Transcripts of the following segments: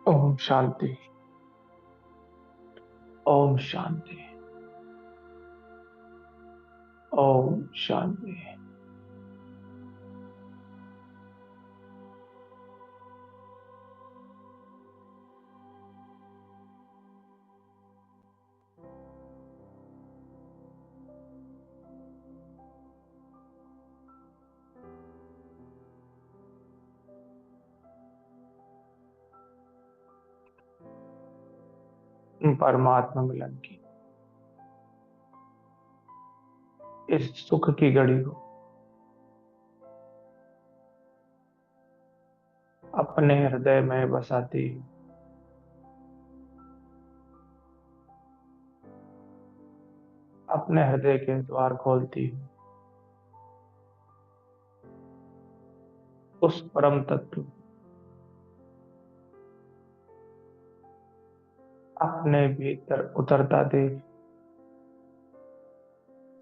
ओम शांति। ओम शांति। ओम शांति। परमात्मा मिलन की इस सुख की घड़ी को अपने हृदय में बसाती हूँ। अपने हृदय के द्वार खोलती हूँ। उस परम तत्व अपने भीतर उतरता देख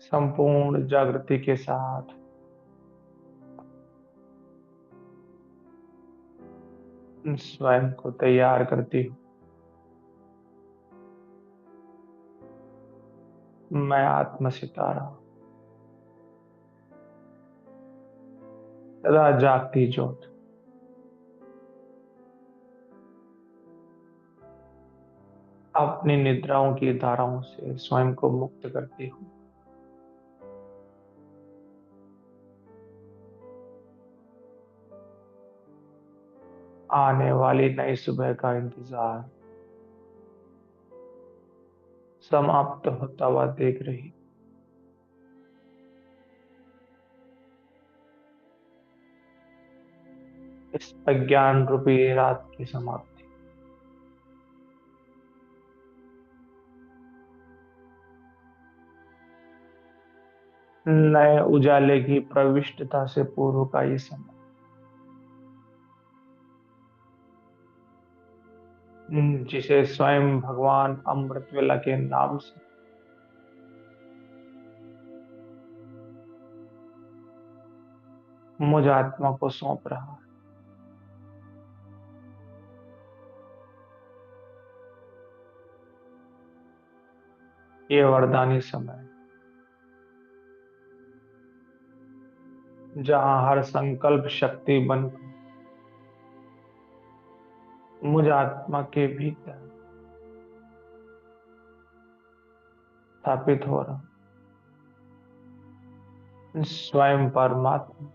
संपूर्ण जागृति के साथ स्वयं को तैयार करती हूँ। मैं आत्म सितारा, सदा जागती ज्योत, अपनी निद्राओं की धाराओं से स्वयं को मुक्त करती हूँ। आने वाली नई सुबह का इंतजार समाप्त होता हुआ देख रही इस अज्ञान रूपी रात की समाप्ति। नए उजाले की प्रविष्टता से पूर्व का ये समय, जिसे स्वयं भगवान अमृत वेला के नाम से मुझ आत्मा को सौंप रहा है। ये वरदानी समय जहां हर संकल्प शक्ति बनकर मुझ आत्मा के भीतर स्थापित हो रहा स्वयं परमात्मा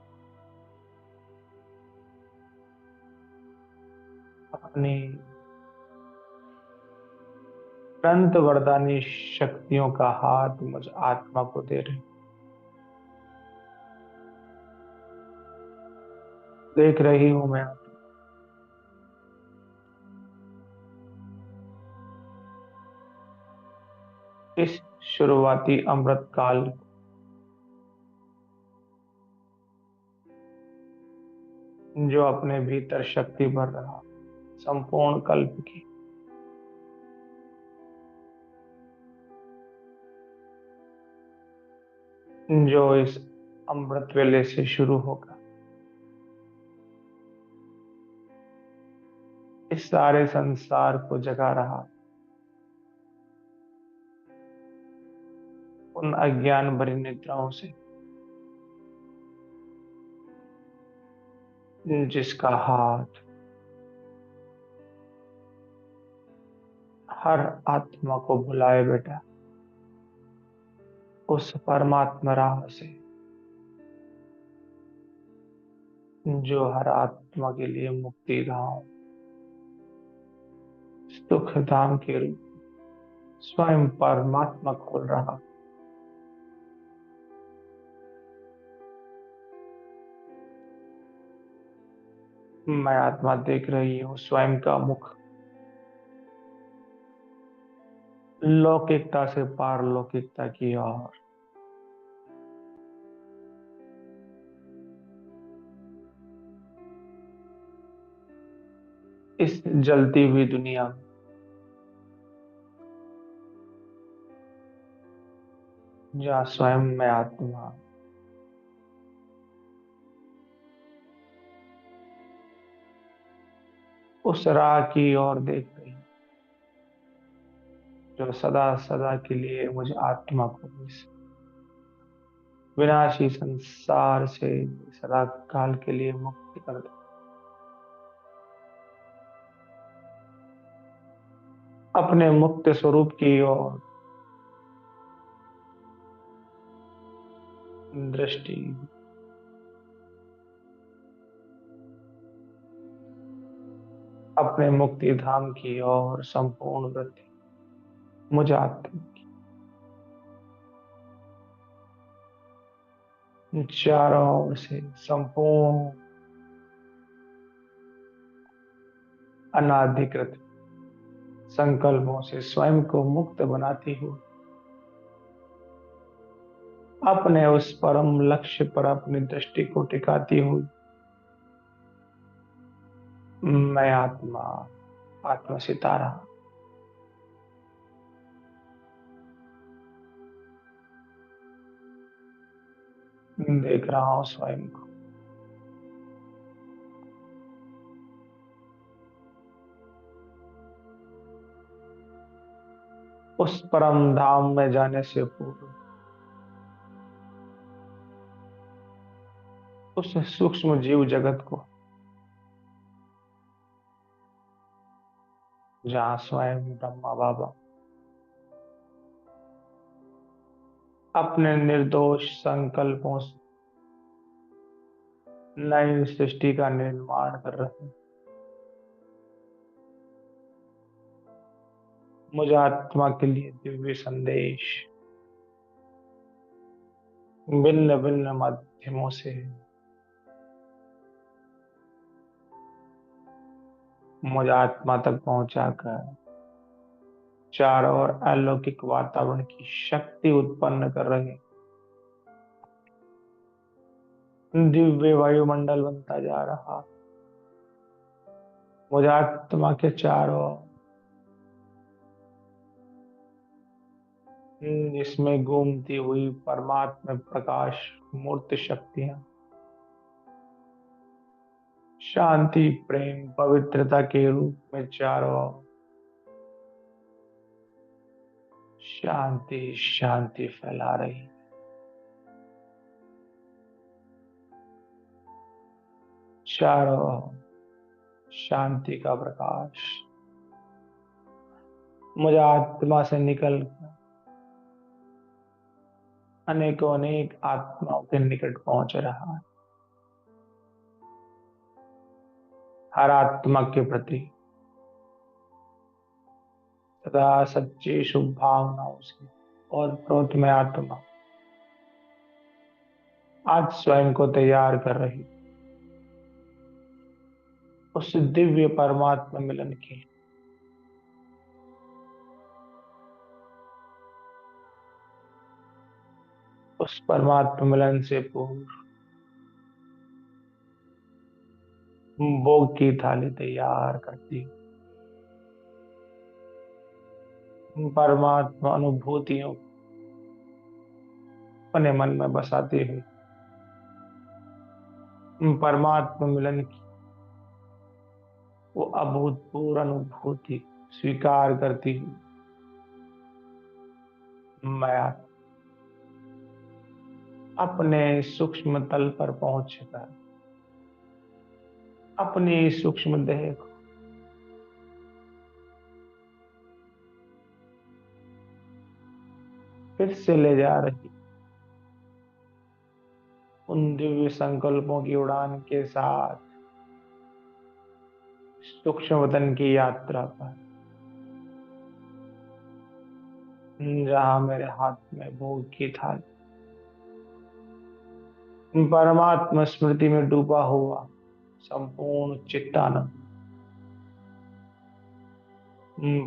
अपनी अनंत वरदानी शक्तियों का हाथ मुझ आत्मा को दे रहे। देख रही हूं मैं इस शुरुआती अमृत काल जो अपने भीतर शक्ति भर रहा संपूर्ण कल्प की, जो इस अमृत वेले से शुरू होगा इस सारे संसार को जगा रहा उन अज्ञान भरी निद्राओं से, जिसका हाथ हर आत्मा को बुलाए बेटा उस परमात्मा राह से, जो हर आत्मा के लिए मुक्ति धाम सुख धाम के रूप स्वयं परमात्मा खोल रहा। मैं आत्मा देख रही हूँ स्वयं का मुख लौकिकता से पारलौकिकता की ओर, इस जलती हुई दुनिया में जहाँ स्वयं मैं आत्मा उस राह की ओर देख रही जो सदा सदा के लिए मुझे आत्मा को इस विनाशी संसार से सदा काल के लिए मुक्त कर दे। अपने मुक्त स्वरूप की ओर दृष्टि, अपने मुक्ति धाम की ओर संपूर्ण वृत्ति मुझे आत्मा चारों ओर से संपूर्ण अनाधिकृत संकल्पों से स्वयं को मुक्त बनाती हुई अपने उस परम लक्ष्य पर अपनी दृष्टि को टिकाती हुई मैं आत्मा, आत्मा सितारा देख रहा हूं स्वयं को। उस परम धाम में जाने से पूर्व उस सूक्ष्म जीव जगत को, जहाँ स्वयं ब्रह्मा बाबा अपने निर्दोष संकल्पों से नई सृष्टि का निर्माण कर रहे हैं, मुझे आत्मा के लिए दिव्य संदेश भिन्न भिन्न माध्यमों से मुझे आत्मा तक पहुंचाकर चारों ओर अलौकिक वातावरण की शक्ति उत्पन्न कर रहे दिव्य वायुमंडल बनता जा रहा। मुझे आत्मा के चारों ओर इसमें घूमती हुई परमात्मा प्रकाश मूर्त शक्तियां शांति प्रेम पवित्रता के रूप में चारों ओर शांति शांति फैला रही। चारों ओर शांति का प्रकाश मुझे आत्मा से निकल अनेकों अनेक आत्माओं के निकट पहुंच रहा है। हर आत्मा के प्रति सदा सच्ची शुभ भावनाओं से और क्रोध में आत्मा आज स्वयं को तैयार कर रही उस दिव्य परमात्मा मिलन की उस परमात्मा मिलन से पूर्व भोग की थाली तैयार करती परमात्मा अनुभूतियों को अपने मन में बसाते हुए परमात्मा मिलन की वो अभूतपूर्व अनुभूति स्वीकार करती हुई मैं अपने सूक्ष्म तल पर पहुंचकर अपनी सूक्ष्म देह को फिर से ले जा रही उन दिव्य संकल्पों की उड़ान के साथ सूक्ष्म वतन की यात्रा पर, जहां मेरे हाथ में भोग की थाली परमात्मा स्मृति में डूबा हुआ संपूर्ण चित्तानंद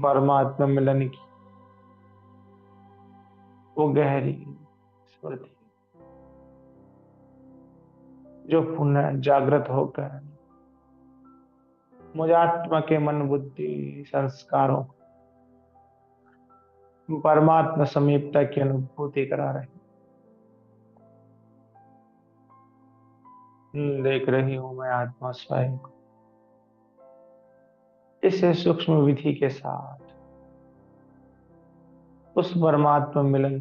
परमात्मा मिलन की वो गहरी स्मृति जो पुनः जागृत होकर मुझे आत्मा के मन बुद्धि संस्कारों परमात्मा समीपता की अनुभूति करा रही। देख रही हूं मैं आत्मा स्वयं को इसे सूक्ष्म विधि के साथ उस परमात्मा मिलन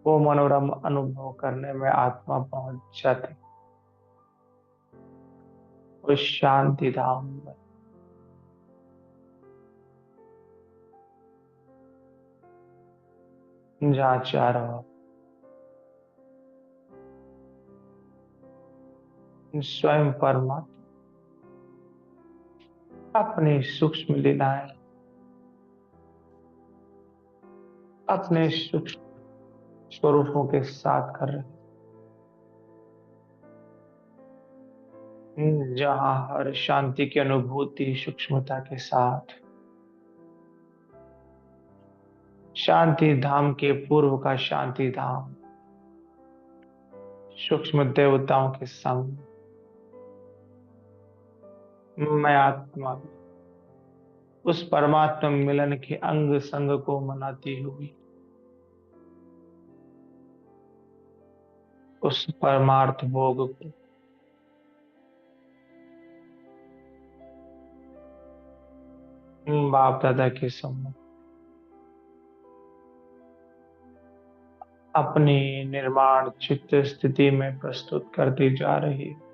को मनोरम अनुभव करने में आत्मा पहुंच जाती उस शांति धाम में, जहाँ चारों स्वयं परमात्मा अपनी सूक्ष्म लीलाएं अपने सूक्ष्म स्वरूपों के साथ कर रहे हैं, जहाँ हर शांति की अनुभूति सूक्ष्मता के साथ शांति धाम के पूर्व का शांति धाम सूक्ष्म देवताओं के संग मैं आत्मा उस परमात्मा मिलन के अंग संग को मनाती हुई उस परमार्थ भोग को बाप दादा के सम्मुख अपनी निर्माण चित्त स्थिति में प्रस्तुत करती जा रही है।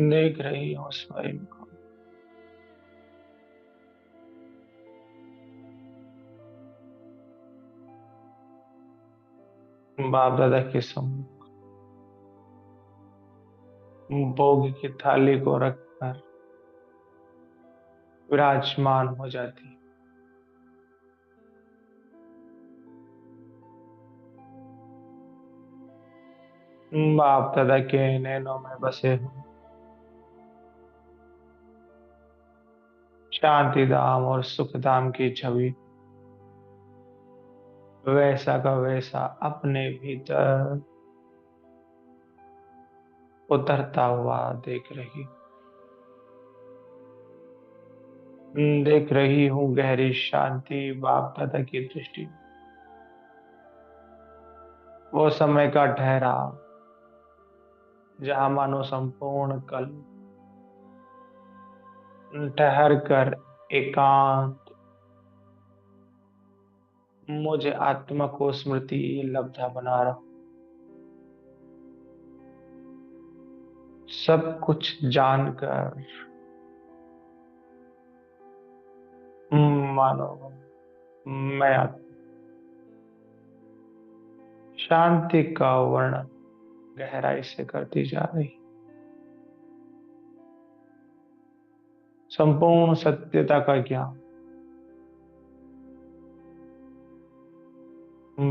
देख रही हूँ स्वयं को बाप दादा के सम्मुख भोग की थाली को रखकर विराजमान हो जाती बाप दादा के नैनों में बसे हुए शांति धाम और सुख धाम की छवि वैसा का वैसा अपने भीतर उतरता हुआ देख रही हूँ गहरी शांति बाप दादा की दृष्टि में। वो समय का ठहराव जहाँ मानो संपूर्ण कल ठहर कर एकांत मुझे आत्मा को स्मृति लब्धा बना रहा, सब कुछ जानकर मानो मैं शांति का वर्णन गहराई से करती जा रही, संपूर्ण सत्यता का ज्ञान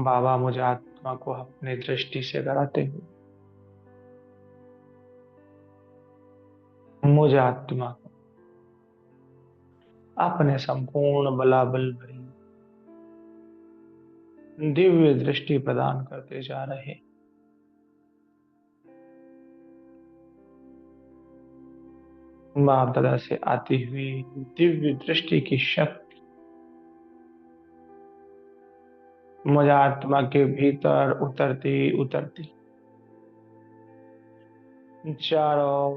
बाबा मुझे आत्मा को अपनी दृष्टि से कराते हुए मुझे आत्मा को अपने संपूर्ण बलाबल भरी दिव्य दृष्टि प्रदान करते जा रहे, बाप दादा से आती हुई दिव्य दृष्टि की शक्ति मुझे आत्मा के भीतर उतरती उतरती चारों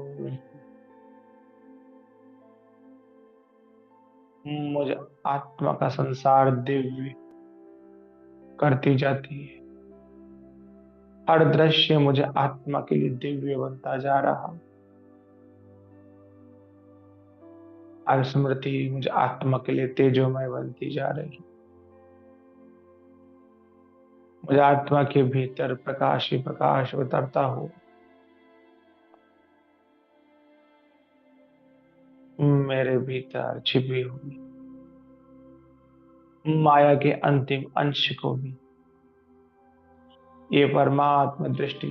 मुझे आत्मा का संसार दिव्य करती जाती है। हर दृश्य मुझे आत्मा के लिए दिव्य बनता जा रहा, हर स्मृति मुझे आत्मा के लिए तेजोमय बनती जा रही, मुझे आत्मा के भीतर प्रकाश ही प्रकाश उतरता हो मेरे भीतर छिपी हुई माया के अंतिम अंश को भी ये परमात्मा दृष्टि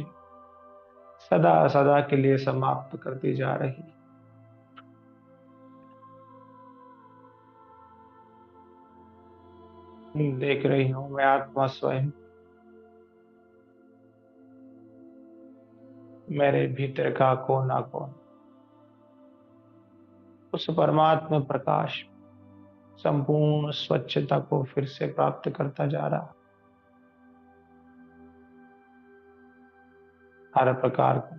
सदा सदा के लिए समाप्त करती जा रही। देख रही हूं मैं आत्मा स्वयं मेरे भीतर का कोना कोना उस परमात्मा प्रकाश संपूर्ण स्वच्छता को फिर से प्राप्त करता जा रहा। हर प्रकार का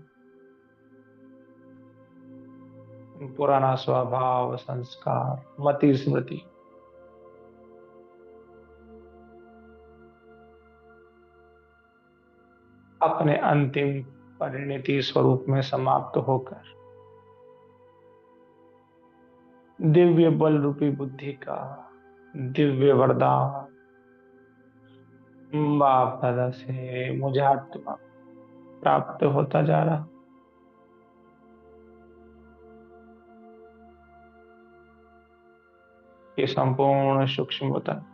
पुराना स्वभाव, संस्कार, मति, स्मृति अपने अंतिम परिणति स्वरूप में समाप्त होकर दिव्य बल रूपी बुद्धि का दिव्य वरदान बाप दादा से मुझे आत्मा प्राप्त होता जा रहा। ये संपूर्ण सूक्ष्म वतन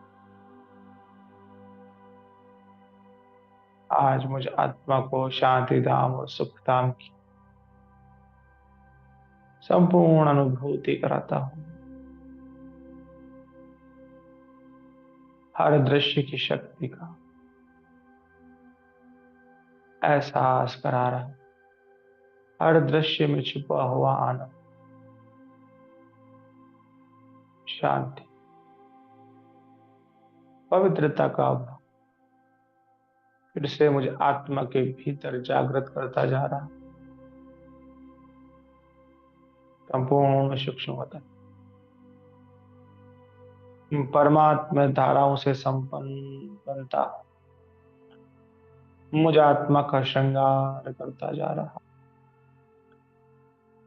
आज मुझे आत्मा को शांति धाम और सुख धाम की संपूर्ण अनुभूति कराता हूँ। हर दृश्य की शक्ति का एहसास करा रहा हूं। हर दृश्य में छिपा हुआ आनंद, शांति, पवित्रता का अभाव फिर से मुझे आत्मा के भीतर जागृत करता जा रहा। संपूर्ण सूक्ष्म वतन परमात्मा धाराओं से संपन्न बनता मुझे आत्मा का श्रृंगार करता जा रहा।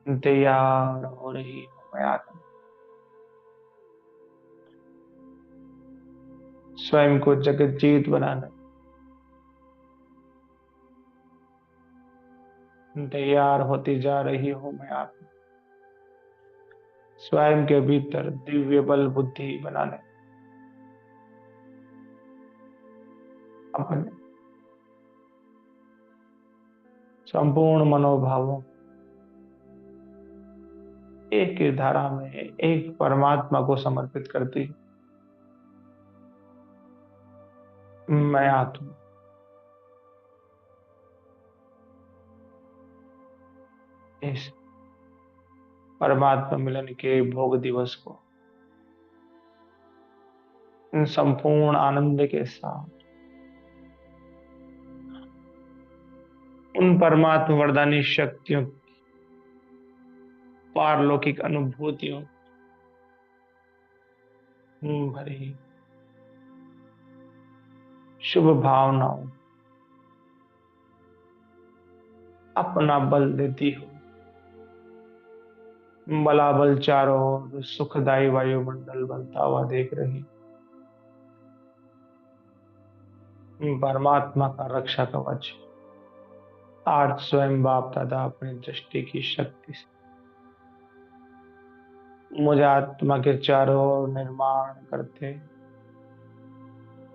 तैयार हो रही हूं मैं आत्मा स्वयं को जगत जीत बनाने। तैयार होती जा रही हूं मैं आत्मा स्वयं के भीतर दिव्य बल बुद्धि बनाने। अपने संपूर्ण मनोभावों एक ही धारा में एक परमात्मा को समर्पित करती मैं आत्मा इस परमात्मा मिलन के भोग दिवस को इन संपूर्ण आनंद के साथ उन परमात्मा वरदानी शक्तियों, पारलौकिक अनुभूतियों भरी शुभ भावनाओं अपना बल देती हो। बलाबल चारों ओर सुखदायी वायुमंडल बनता हुआ देख रही। परमात्मा का रक्षा कवच आज स्वयं बाप दादा अपनी दृष्टि की शक्ति से मुझे आत्मा के चारों ओर निर्माण करते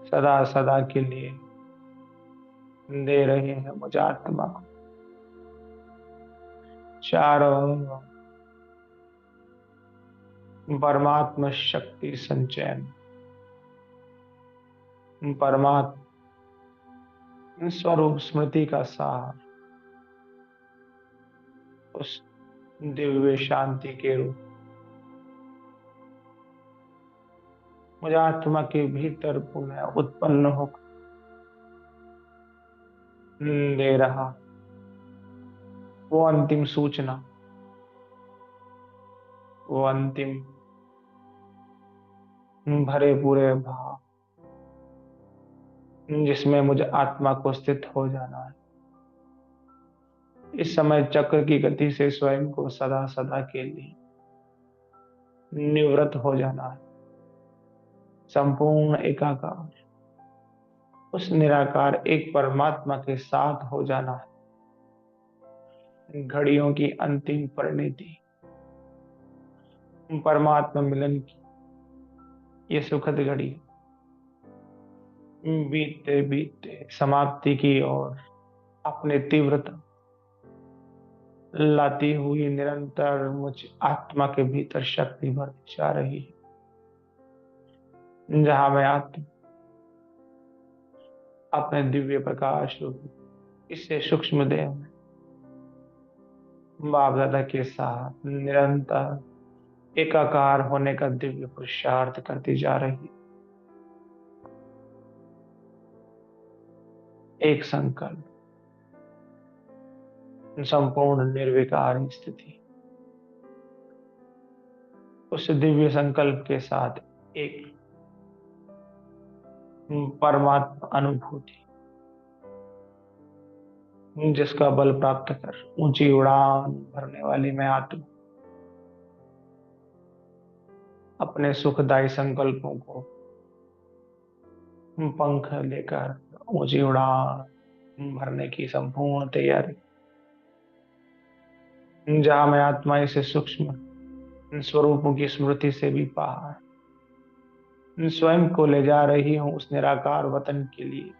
सदा सदा के लिए दे रहे हैं मुझे आत्मा को चारों ओर परमात्मा शक्ति संचयन, परमात्मा स्वरूप स्मृति का सार उस दिव्य शांति के रूप मुझे आत्मा के भीतर पुनः उत्पन्न होकर दे रहा। वो अंतिम सूचना, वो अंतिम भरे पूरे भाव जिसमें मुझे आत्मा को स्थित हो जाना है। इस समय चक्र की गति से स्वयं को सदा सदा के लिए निवृत्त हो जाना है। संपूर्ण एकाकार उस निराकार एक परमात्मा के साथ हो जाना है। घड़ियों की अंतिम परिणति परमात्मा मिलन की ये सुखद घड़ी बीतते बीतते समाप्ति की ओर अपने तीव्रता लाती हुई निरंतर मुझ आत्मा के भीतर शक्ति भरती जा रही है। जहां मैं आत्मा अपने दिव्य प्रकाश रूप इससे सूक्ष्म देह में बाप दादा के साथ निरंतर एकाकार होने का दिव्य पुरुषार्थ करती जा रही। एक संकल्प, संपूर्ण निर्विकार स्थिति, उस दिव्य संकल्प के साथ एक परमात्मा अनुभूति, जिसका बल प्राप्त कर ऊंची उड़ान भरने वाली मैं आत्मा अपने सुखदायी संकल्पों को पंख लेकर ऊंची उड़ान भरने की संपूर्ण तैयारी, जहां मैं आत्मा इसे सूक्ष्म स्वरूपों की स्मृति से भी बाहर स्वयं को ले जा रही हूं उस निराकार वतन के लिए,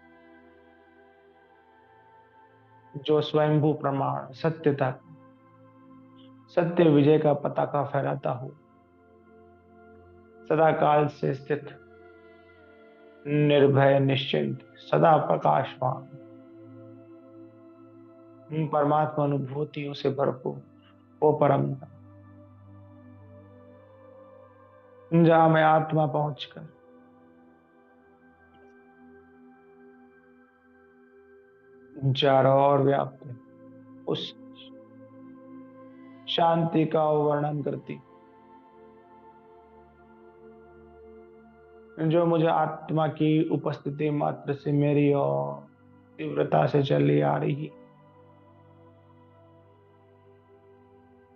जो स्वयंभू प्रमाण सत्यता, सत्य विजय का पताका फहराता हूँ, सदा काल से स्थित, निर्भय निश्चिंत, सदा प्रकाशमान, परमात्मा अनुभूतियों से भरपूर वो परम धाम, जहां मैं आत्मा पहुंचकर चारों ओर व्याप्त उस शांति का वर्णन करती, जो मुझे आत्मा की उपस्थिति मात्र से मेरी और तीव्रता से चली आ रही,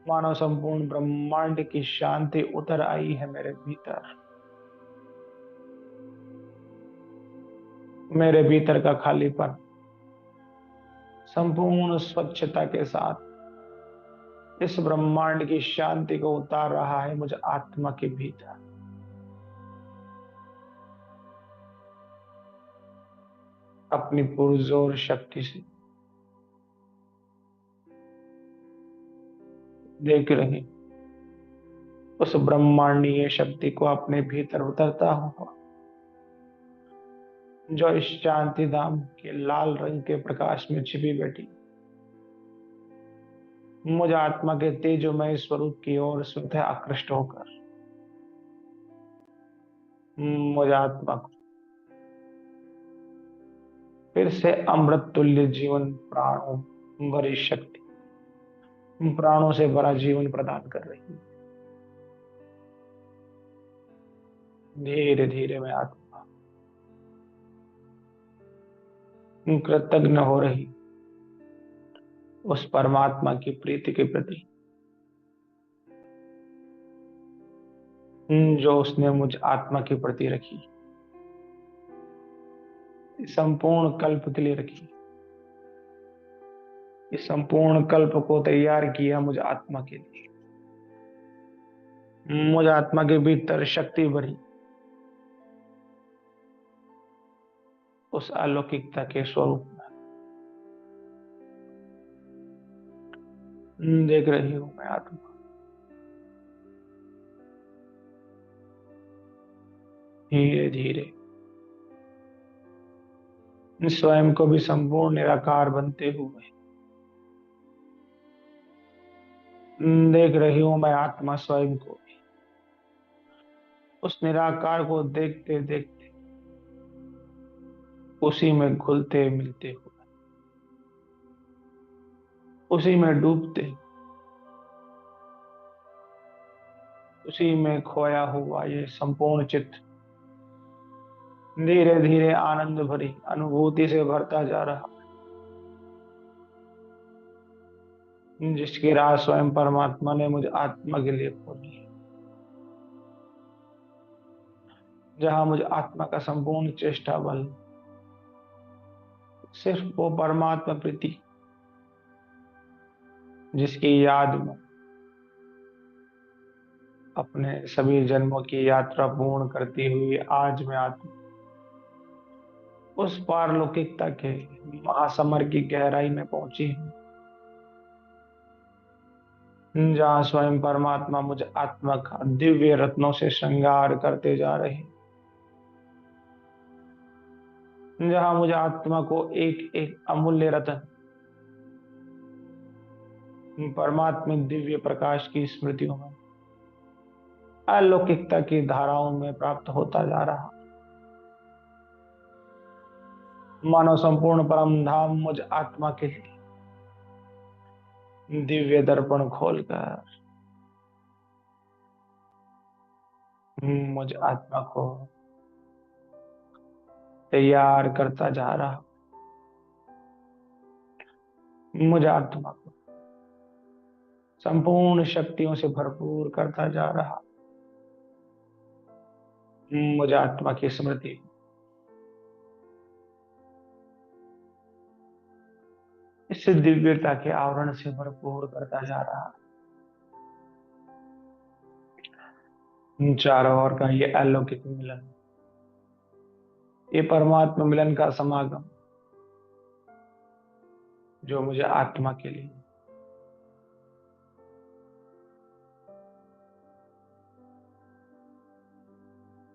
मानो संपूर्ण ब्रह्मांड की शांति उतर आई है मेरे भीतर, मेरे भीतर का खालीपन संपूर्ण स्वच्छता के साथ इस ब्रह्मांड की शांति को उतार रहा है मुझे आत्मा के भीतर। अपनी पुरजोर शक्ति से देख रही उस ब्रह्मांडीय शक्ति को अपने भीतर उतरता हुआ, जो इस शांति धाम के लाल रंग के प्रकाश में छिपी बैठी मुझे आत्मा के तेजोमय स्वरूप की ओर स्वतः आकृष्ट होकर मुझे आत्मा को फिर से अमृत तुल्य जीवन, प्राणों भरी शक्ति, प्राणों से भरा जीवन प्रदान कर रही है। धीरे धीरे मैं आत्मा कृतज्ञ हो रही उस परमात्मा की प्रीति के प्रति, जो उसने मुझ आत्मा के प्रति रखी, इस संपूर्ण कल्प के लिए रखी, इस संपूर्ण कल्प को तैयार किया मुझ आत्मा के लिए, मुझ आत्मा के भीतर शक्ति भरी उस अलौकिकता के स्वरूप में देख रही हूं मैं आत्मा धीरे धीरे स्वयं को भी संपूर्ण निराकार बनते हुए देख रही हूं मैं आत्मा स्वयं को उस निराकार को देखते देखते उसी में घुलते मिलते हुए, उसी में डूबते, उसी में खोया हुआ ये संपूर्ण चित्त धीरे धीरे आनंद भरी अनुभूति से भरता जा रहा, जिसकी राह स्वयं परमात्मा ने मुझे आत्मा के लिए खोली है, जहां मुझे आत्मा का संपूर्ण चेष्टा बल सिर्फ वो परमात्मा प्रीति, जिसकी याद में अपने सभी जन्मों की यात्रा पूर्ण करती हुई आज मैं आत्मा उस पारलौकिकता के महासमर की गहराई में पहुंची हूं, जहां स्वयं परमात्मा मुझे आत्मा का दिव्य रत्नों से श्रृंगार करते जा रहे, जहां मुझे आत्मा को एक एक अमूल्य रत्न परमात्मा दिव्य प्रकाश की स्मृतियों में अलौकिकता की धाराओं में प्राप्त होता जा रहा, मानो संपूर्ण परम धाम मुझ आत्मा के लिए दिव्य दर्पण खोलकर मुझ आत्मा को तैयार करता जा रहा, मुझ आत्मा को संपूर्ण शक्तियों से भरपूर करता जा रहा, मुझ आत्मा की स्मृति इस दिव्यता के आवरण से भरपूर करता जा रहा। चारों ओर का ये अलौकिक मिलन, ये परमात्मा मिलन का समागम जो मुझे आत्मा के लिए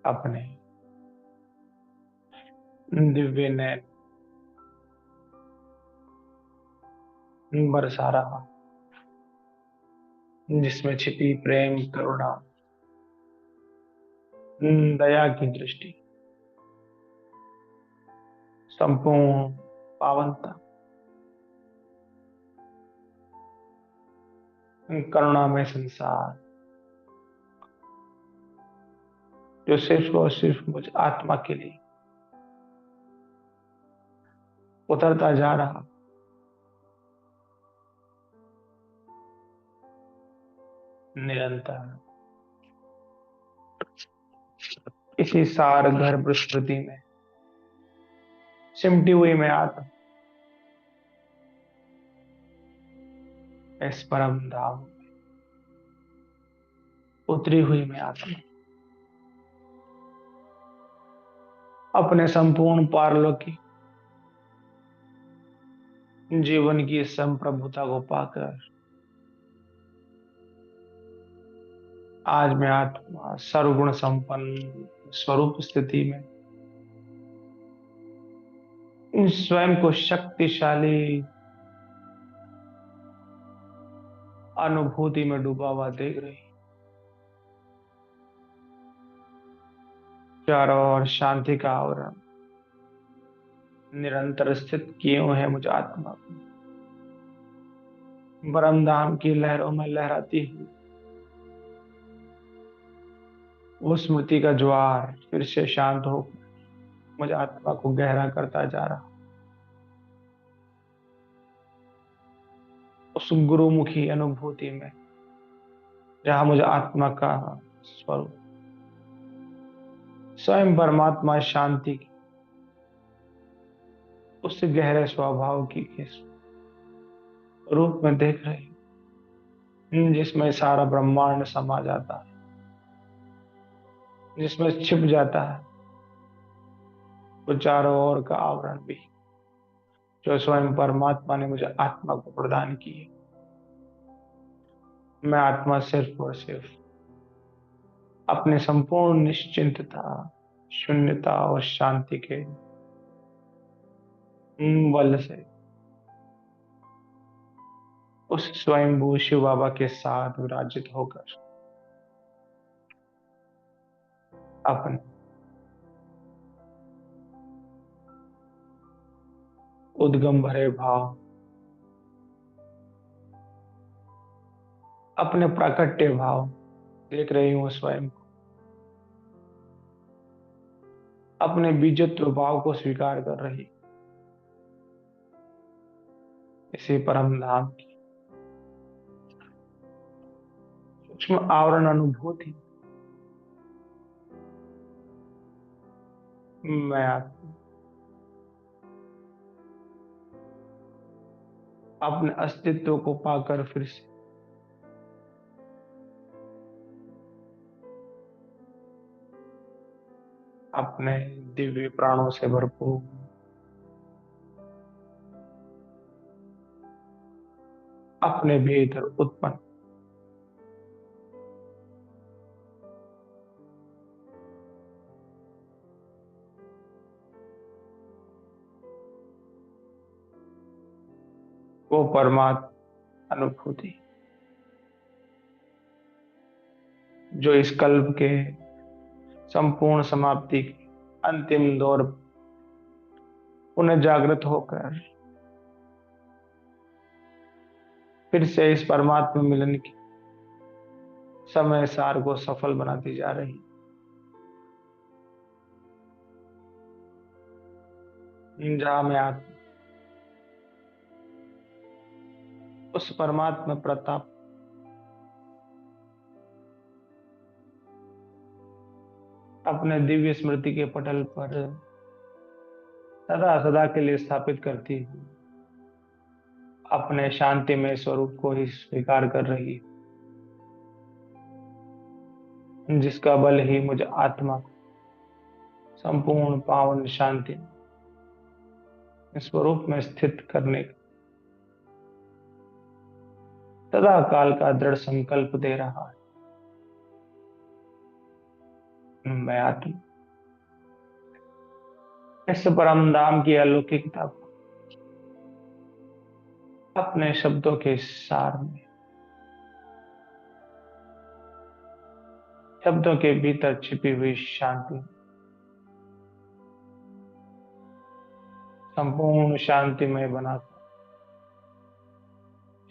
अपने दिव्य नैन बरसा रहा, जिसमें छिपी प्रेम, करुणा, दया की दृष्टि, संपूर्ण पावनता, करुणा में संसार जो सिर्फ और सिर्फ मुझ आत्मा के लिए उतरता जा रहा, निरंतर इसी सार गर्भ स्मृति में सिमटी हुई मैं आत्मा इस परम धाम में उतरी हुई मैं आत्मा अपने संपूर्ण पारलौकिक जीवन की संप्रभुता को पाकर आज मैं आत्मा सर्वगुण संपन्न स्वरूप स्थिति में स्वयं को शक्तिशाली अनुभूति में डूबा हुआ देख रही। चारों ओर शांति का आवरण निरंतर स्थित किए हुए हैं मुझे आत्मा को परम धाम की लहरों में लहराती हुई वो स्मृति का ज्वार फिर से शांत हो मुझे आत्मा को गहरा करता जा रहा। उस गुरुमुखी अनुभूति में जहां मुझे आत्मा का स्वरूप स्वयं परमात्मा शांति की उस गहरे स्वभाव की किस रूप में देख रही हूं, जिसमें सारा ब्रह्मांड समा जाता है, जिसमें छिप जाता है वो चारों ओर का आवरण भी जो स्वयं परमात्मा ने मुझे आत्मा को प्रदान की है। मैं आत्मा सिर्फ और सिर्फ अपने संपूर्ण निश्चिंतता, शून्यता और शांति के बल से उस स्वयंभू शिव बाबा के साथ विराजित होकर अपने उद्गम भरे भाव, अपने प्राकट्य भाव देख रही हूं, स्वयं को अपने बीजत्व भाव को स्वीकार कर रही इसी परम धाम की सूक्ष्म आवरण अनुभूति मैं अपने अस्तित्व को पाकर फिर से अपने दिव्य प्राणों से भरपूर अपने भीतर उत्पन्न वो परमात्मा अनुभूति जो इस कल्प के संपूर्ण समाप्ति के अंतिम दौर पुनः जागृत होकर फिर से इस परमात्मा मिलन की समय सार को सफल बनाती जा रही। जहां मैं उस परमात्मा प्रताप अपने दिव्य स्मृति के पटल पर सदा सदा के लिए स्थापित करती हूँ, अपने शांतिमय स्वरूप को ही स्वीकार कर रही है, जिसका बल ही मुझे आत्मा को संपूर्ण पावन शांति स्वरूप में स्थित करने का सदा काल का दृढ़ संकल्प दे रहा है। मैं आत्मा इस परम धाम की अलौकिकता को अपने शब्दों के सार में, शब्दों के भीतर छिपी हुई शांति, संपूर्ण शांतिमय बनाकर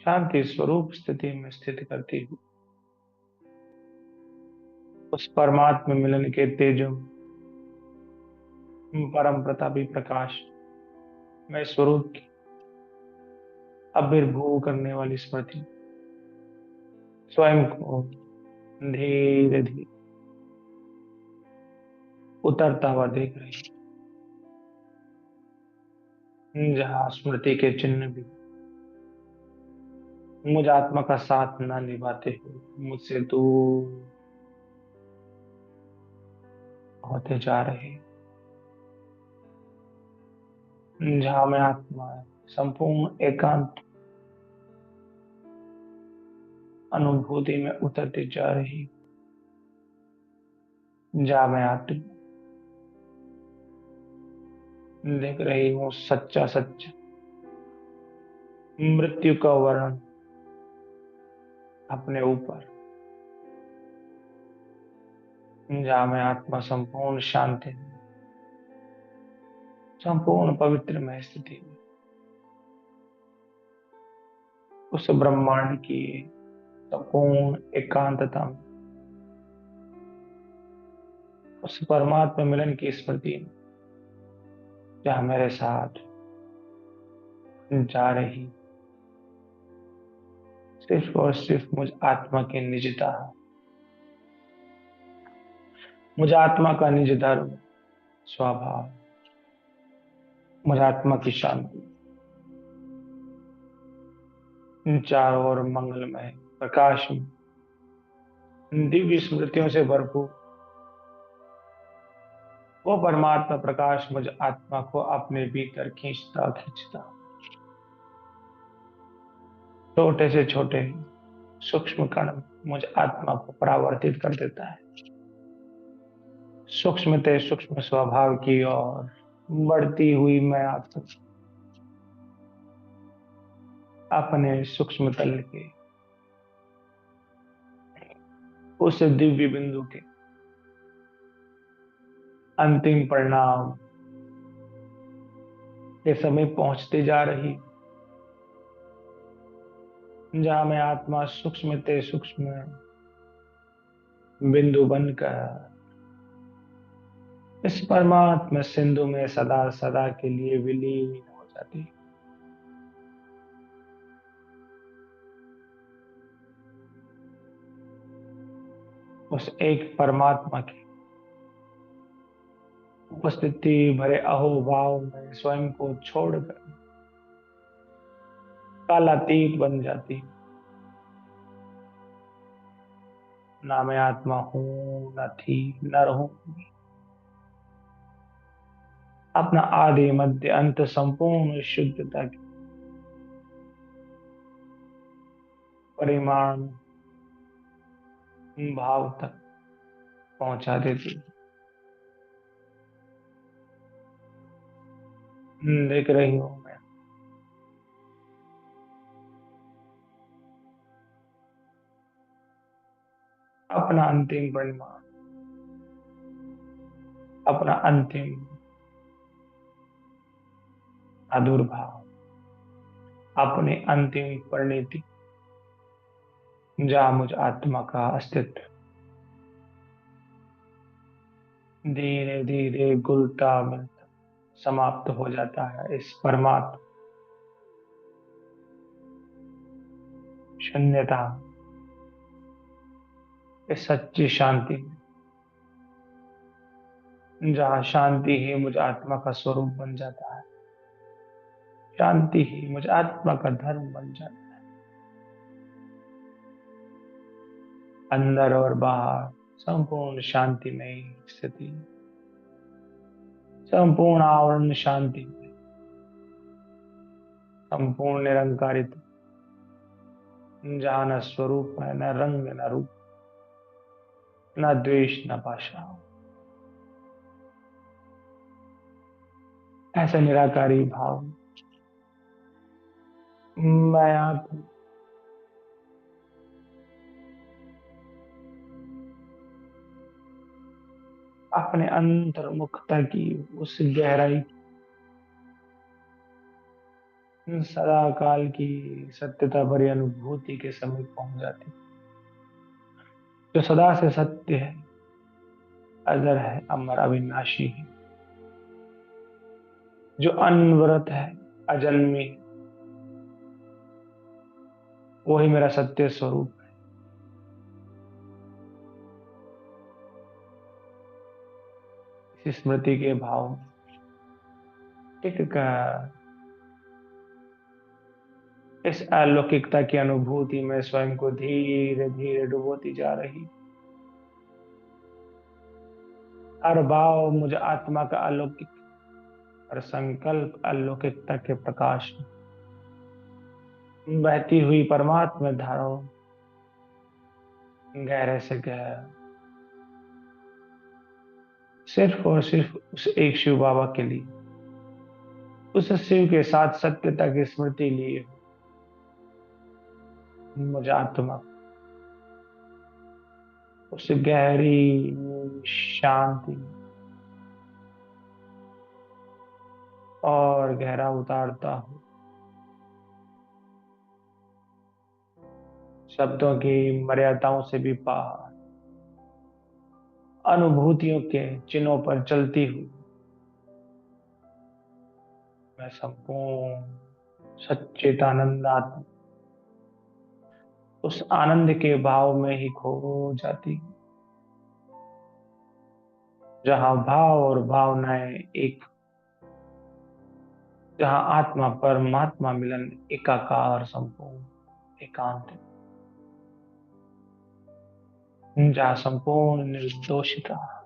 शांति स्वरूप स्थिति में स्थित करती हूँ। उस परमात्मा मिलन के तेजो परम प्रतापी प्रकाश में स्वरूप की आविर्भूव करने वाली स्मृति स्वयं को धीरे धीरे उतरता हुआ देख रही है। जहां स्मृति के चिन्ह भी मुझ आत्मा का साथ न निभाते हुए मुझसे दूर होते जा रहे हैं। जहां मैं आत्मा संपूर्ण एकांत अनुभूति में उतरती जा रही, जहां मैं आत्मा देख रही हूँ सच्चा सच्चा मृत्यु का वर्णन अपने ऊपर, जहां मैं आत्मा संपूर्ण शांति में, संपूर्ण पवित्रमय स्थिति में उस ब्रह्मांड की संपूर्ण एकांतता में, उस परमात्मा मिलन की स्मृति में, जहां मेरे साथ जा रही सिर्फ और सिर्फ मुझ आत्मा की निजता है, मुझ आत्मा का निज धर्म स्वभाव, मुझ आत्मा की शांति, चारों ओर मंगलमय प्रकाश में दिव्य स्मृतियों से भरपूर वो परमात्मा प्रकाश मुझ आत्मा को अपने भीतर खींचता खींचता छोटे से छोटे सूक्ष्म कण मुझ आत्मा को परावर्तित कर देता है, सूक्ष्म ते सूक्ष्म स्वभाव की ओर बढ़ती हुई मैं आत्मा अपने सूक्ष्म तल के उस दिव्य बिंदु के अंतिम परिणाम के समय पहुंचते जा रही, जहां मैं आत्मा सूक्ष्म ते सूक्ष्म बिंदु बनकर इस परमात्मा सिंधु में सदा सदा के लिए विलीन हो जाती। उस एक परमात्मा की उपस्थिति भरे अहोभाव में स्वयं को छोड़कर कालातीत बन जाती। ना मैं आत्मा हूं, न थी, न रहूंगी। अपना आदि मध्य अंत संपूर्ण शुद्धता के परिमाण भाव तक पहुंचा देती। देख रही हूं मैं अपना अंतिम परिमाण, अपना अंतिम आदुर्भाव, अपनी अंतिम परिणति जहाँ मुझ आत्मा का अस्तित्व धीरे धीरे घुलता मिलता समाप्त हो जाता है इस परमात्मा शून्यता, इस सच्ची शांति में, जहाँ शांति ही मुझ आत्मा का स्वरूप बन जाता है। शांति ही मुझ आत्मा का धर्म बन जाता है। अंदर और बाहर संपूर्ण शांति में ही स्थिति, संपूर्ण आवरण शांति में, संपूर्ण निरंकारित, जहाँ न स्वरूप है, न रंग, न रूप, न द्वेष, न भाषा। ऐसा निराकारी भाव मैं आप अपने अंतर्मुखता की उस गहराई, सदा काल की सत्यता भरी अनुभूति के समीप पहुंच जाती, जो सदा से सत्य है, अजर है, अमर, अविनाशी है, जो अनवरत है, अजन्मी है। वही मेरा सत्य स्वरूप है। इस स्मृति के भाव में टिक कर इस अलौकिकता की अनुभूति में स्वयं को धीरे धीरे डुबोती जा रही। हर भाव मुझे आत्मा का अलौकिक, हर संकल्प अलौकिकता के प्रकाश में बहती हुई परमात्मा धाराओं, गहरे से गहरा, सिर्फ और सिर्फ उस एक शिव बाबा के लिए, उस शिव के साथ सत्यता की स्मृति लिए मुझे आत्मा उस गहरी शांति और गहरा उतारता हूँ। शब्दों की मर्यादाओं से भी पार, अनुभूतियों के चिन्हों पर चलती हुई मैं संपूर्ण सच्चिदानंदात्मा उस आनंद के भाव में ही खो जाती हूँ, जहाँ भाव और भावनाएं एक, जहाँ आत्मा परमात्मा मिलन एकाकार संपूर्ण एकांत, जहाँ संपूर्ण निर्दोषिता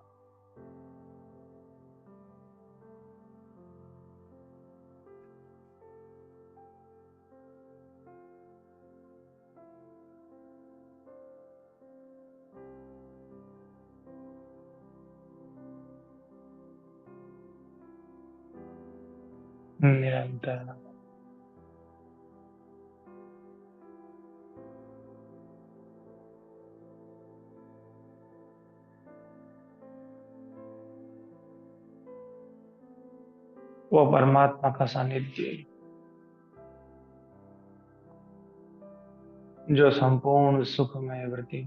निरंतर वो परमात्मा का सानिध्य जो संपूर्ण सुख में वृत्ति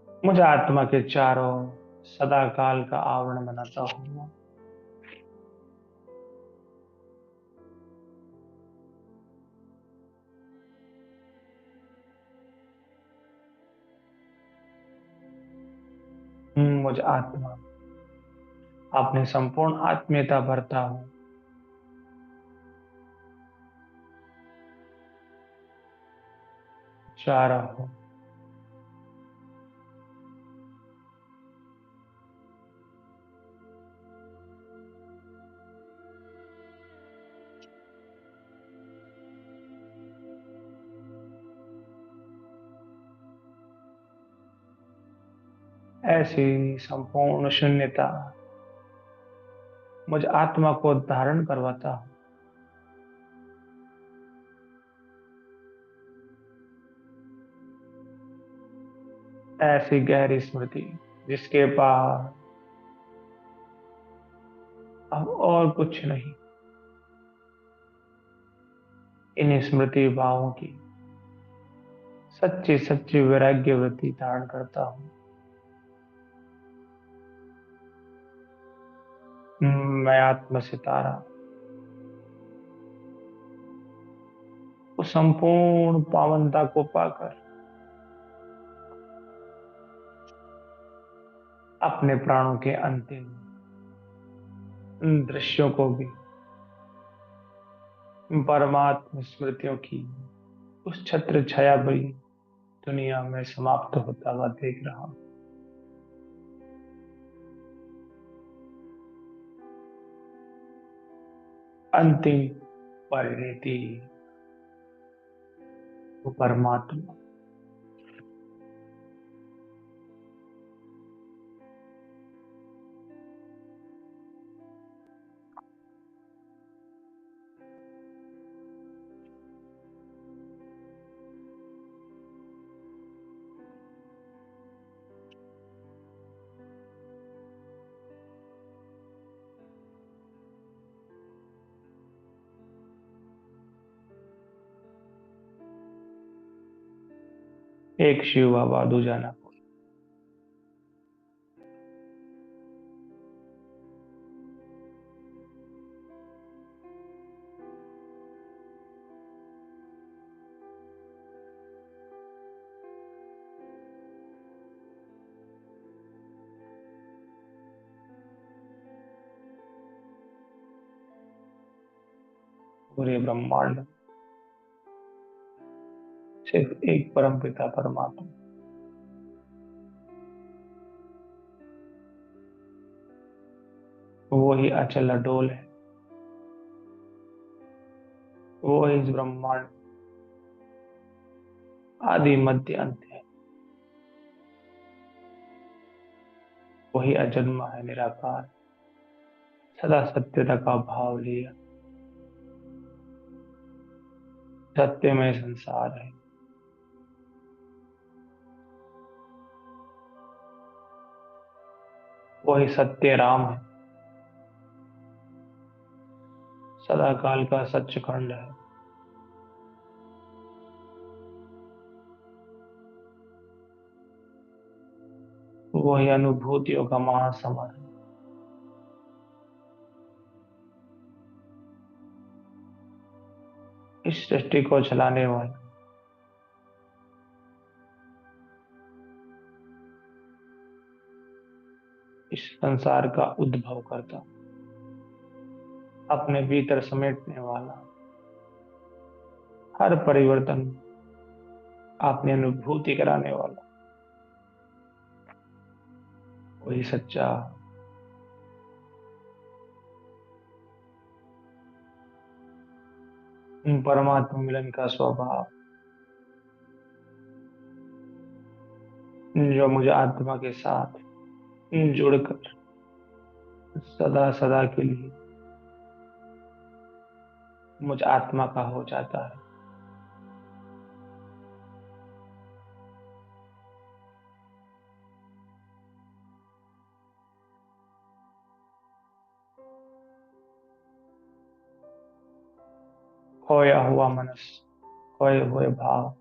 मुझे आत्मा के चारों सदा काल का आवरण बनाता हुआ मुझे आत्मा अपनी संपूर्ण आत्मीयता भरता हूँ, चारों ऐसी संपूर्ण शून्यता मुझे आत्मा को धारण करवाता हूँ। ऐसी गहरी स्मृति जिसके पास अब और कुछ नहीं, इन स्मृति भावों की सच्ची सच्ची वैराग्य वृत्ति धारण करता हूँ। मैं आत्म सितारा उस संपूर्ण पावनता को पाकर अपने प्राणों के अंतिम दृश्यों को भी परमात्म स्मृतियों की उस छत्र छाया भरी दुनिया में समाप्त होता हुआ देख रहा हूं। अंतिम परिणति वो परमात्मा। एक शिव बाबा दूजा ना कोई। पूरे ब्रह्मांड में सिर्फ एक परम पिता परमात्मा, वो ही अचल अडोल है। वो ही इस ब्रह्मांड आदि मध्य अंत है। वही अजन्मा है, निराकार, सदा सत्यता का भाव लिया सत्यमय संसार है। वही सत्य राम है, सदा काल का सच्चखंड है। वही अनुभूतियों का महासमर है। इस सृष्टि को चलाने वाला, इस संसार का उद्भव करता, अपने भीतर समेटने वाला, हर परिवर्तन अपनी अनुभूति कराने वाला, वही सच्चा परमात्मा मिलन का स्वभाव, जो मुझे आत्मा के साथ जुड़कर सदा सदा के लिए मुझ आत्मा का हो जाता है। खोया हुआ मनस, खोए हुए भाव,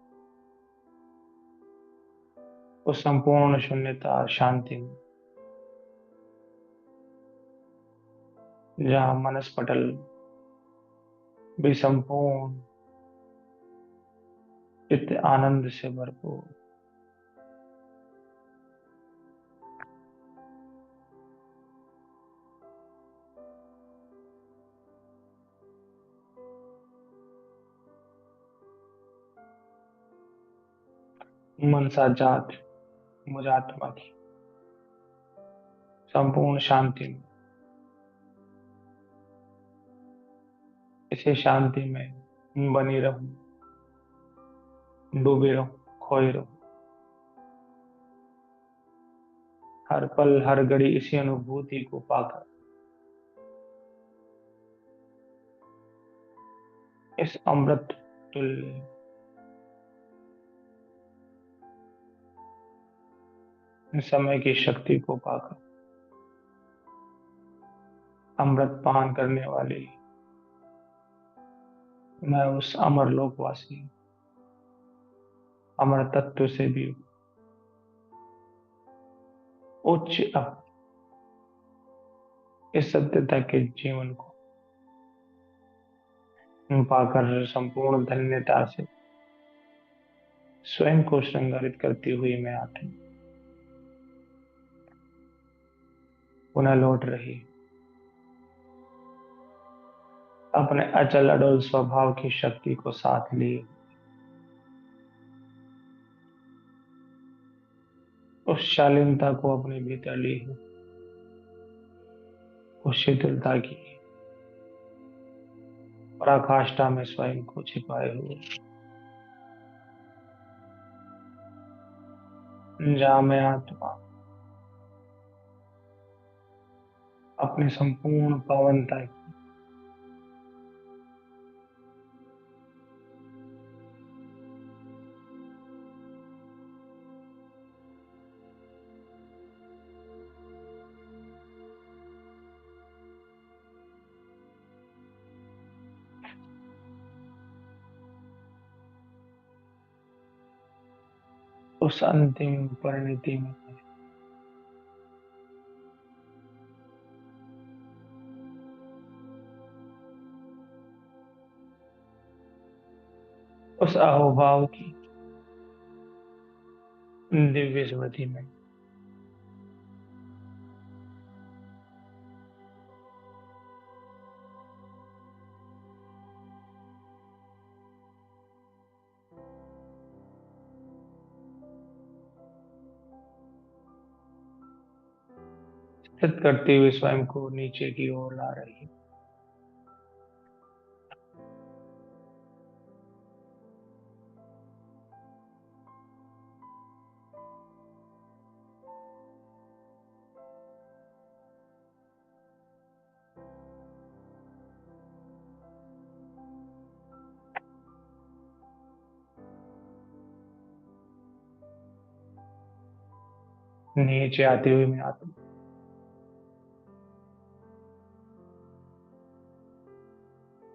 उस संपूर्ण शून्यता और शांति में, जहाँ मनस पटल भी संपूर्ण चित्त आनंद से भरपूर। मनसा जात मुझ आत्मा की संपूर्ण शांति में, इसी शांति में बनी रहूं, डूबी रहूं, खोई रहूं, हर पल हर घड़ी इसी अनुभूति को पाकर, इस अमृत तुल्य समय की शक्ति को पाकर, अमृत पान करने वाली मैं उस अमर लोकवासी अमर तत्व से भी उच्च इस सत्यता के जीवन को पाकर संपूर्ण धन्यता से स्वयं को श्रृंगारित करती हुई मैं आत्मा पुनः लौट रही अपने अचल अडोल स्वभाव की शक्ति को साथ लिए उस शालीनता को अपने भीतर ली हूँ उस शीतलता की पराकाष्ठा में स्वयं को छिपाए हुए जहाँ मैं आत्मा अपनी संपूर्ण पावनता उस अंतिम परिणति में उस अहोभाव की दिव्य स्मृति में स्थित करते हुए स्वयं को नीचे की ओर ला रही है नीचे आती हुई मैं आत्मा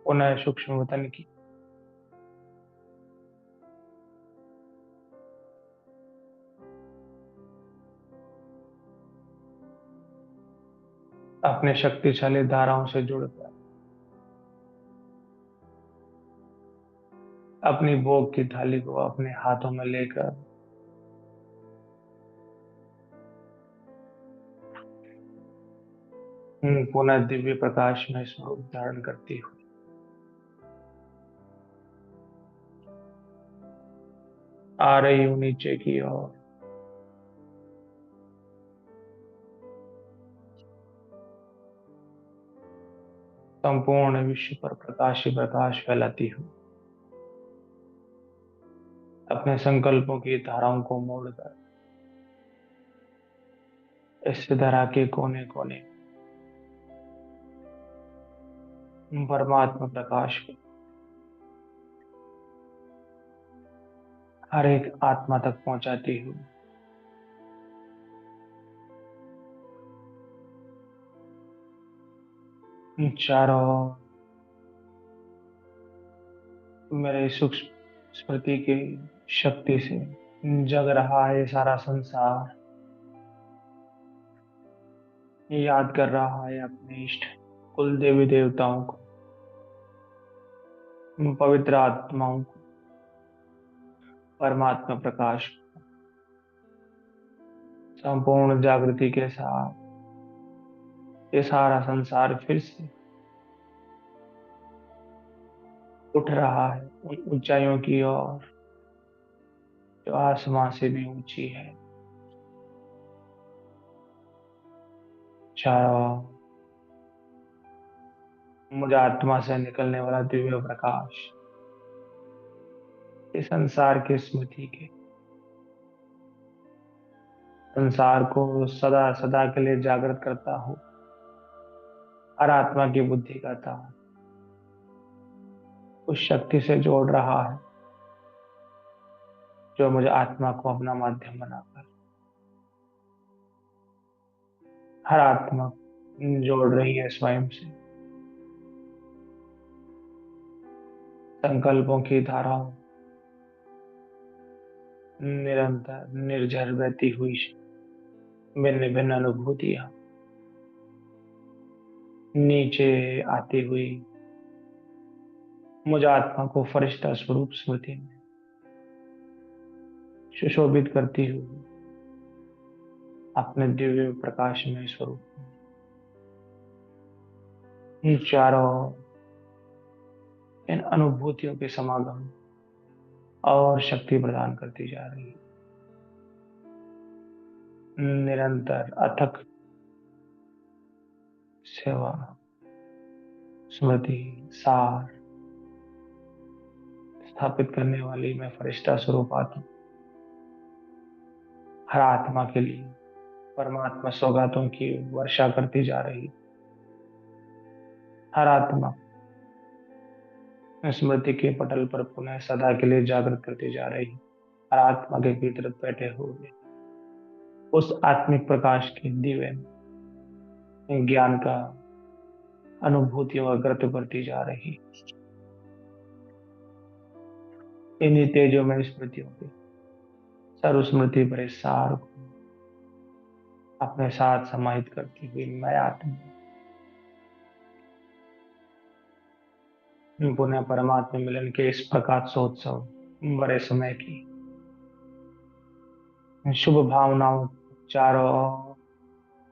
पुनः सूक्ष्म वतन की अपने शक्तिशाली धाराओं से जुड़कर अपनी भोग की थाली को अपने हाथों में लेकर पुनः दिव्य प्रकाश में स्वरूप धारण करती हूँ आ रही हूँ नीचे की ओर संपूर्ण विश्व पर प्रकाश ही प्रकाश फैलाती हूँ अपने संकल्पों की धाराओं को मोड़कर इस धरा के कोने कोने परमात्मा प्रकाश को हर एक आत्मा तक पहुंचाती हूँ चारों ओर मेरे सूक्ष्म स्मृति की शक्ति से जग रहा है सारा संसार याद कर रहा है अपने इष्ट कुल देवी देवताओं को पवित्र आत्माओं को परमात्मा प्रकाश को संपूर्ण जागृति के साथ ये सारा संसार फिर से उठ रहा है उन ऊंचाइयों की ओर जो आसमां से भी ऊंची है चारों ओर मुझे आत्मा से निकलने वाला दिव्य प्रकाश इस संसार के स्मृति के संसार को सदा सदा के लिए जागृत करता हूँ हर आत्मा की बुद्धि करता हूँ उस शक्ति से जोड़ रहा है जो मुझे आत्मा को अपना माध्यम बनाकर हर आत्मा जोड़ रही है स्वयं से संकल्पों की धाराओं निरंतर निर्झर बहती हुई भिन्न भिन्न अनुभूतियां नीचे आती हुई मुझ आत्मा को फरिश्ता स्वरूप स्मृति में सुशोभित करती हुई अपने दिव्य प्रकाशमय स्वरूप में चारों इन अनुभूतियों के समागम और शक्ति प्रदान करती जा रही है। निरंतर अथक सेवा स्मृति सार स्थापित करने वाली मैं फरिश्ता स्वरूप आत्मा हर आत्मा के लिए परमात्मा सौगातों की वर्षा करती जा रही। हर आत्मा स्मृति के पटल पर पुनः सदा के लिए जागृत करती जा रही। हर आत्मा के भीतर बैठे हुए उस आत्मिक प्रकाश के दिव्य ज्ञान का अनुभूतियों का गर्त करती जा रही। इन्हीं तेजों में स्मृतियों के सर्व स्मृति भरे सार को अपने साथ समाहित करती हुई मैं आत्मा पुनः परमात्मा मिलन के इस प्रकाशोत्सव बड़े समय की शुभ भावनाओं को चारों ओर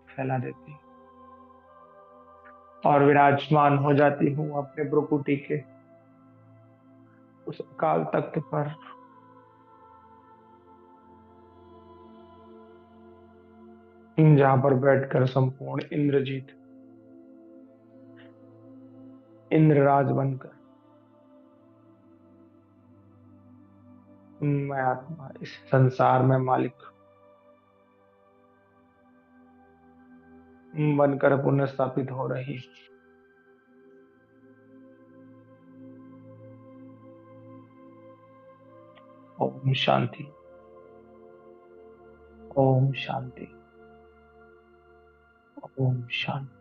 फैला देती और विराजमान हो जाती हूँ अपने भ्रुकुटी के उस अकाल तख्त पर जहां पर बैठकर संपूर्ण इंद्रजीत इंद्रराज बनकर मैं आत्मा इस संसार में मालिक बनकर पुनः स्थापित हो रही। ओम शांति। ओम शांति। ओम शांति।